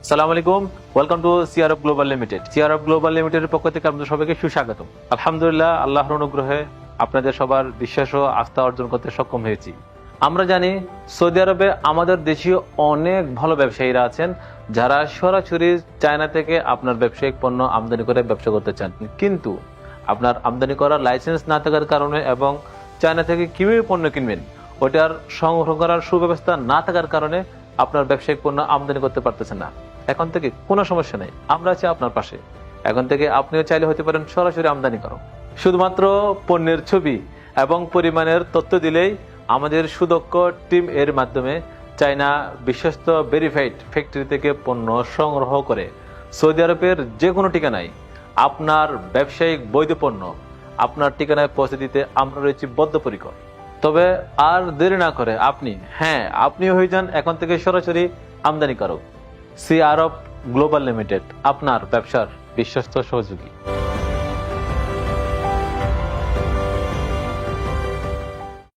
সালাম আলাইকুম, welcome to CRF global limited. CRF global লিমিটেডের পক্ষ থেকে আপনাদের সবাইকে সুস্বাগত। আলহামদুলিল্লাহ, আল্লাহর অনুগ্রহে আপনাদের সবার বিশ্বাস ও আস্থা অর্জন করতে সক্ষম হয়েছি। আমরা জানি সৌদি আরবে আমাদের দেশীয় অনেক ভালো ব্যবসায়ীরা আছেন যারা সরাসরি চায়না থেকে আপনার ব্যবসায়িক পণ্য আমদানি করে ব্যবসা করতে চান, কিন্তু আপনার আমদানি করার লাইসেন্স না থাকার কারণে এবং চায়না থেকে কিভাবে পণ্য কিনবেন ওটার সংগ্রহ করার সুব্যবস্থা না থাকার কারণে আপনার ব্যবসায়িক পণ্য আমদানি করতে পারতেছেন না। এখন থেকে কোনো সমস্যা নেই, আমরা আছি আপনার পাশে। এখন থেকে আপনিও চাইলে হতে পারেন সরাসরি আমদানি করো। শুধুমাত্র পণ্যের ছবি এবং পরিমাণের তথ্য দিলেই আমাদের সুদক্ষ টিম এর মাধ্যমে চায়না বিশ্বস্ত ভেরিফাইড ফ্যাক্টরি থেকে পণ্য সংগ্রহ করে সৌদি আরবের যে কোনো ঠিকানায় আপনার ব্যবসায়িক বৈধ পণ্য আপনার ঠিকানায় পৌঁছে দিতে আমরা রয়েছি বদ্ধপরিকর। তবে আর দেরি না করে আপনিও হয়ে যান এখন থেকে সরাসরি আমদানিকারক। সিআরএফ গ্লোবাল লিমিটেড, আপনার ব্যবসার বিশ্বস্ত সহযোগী।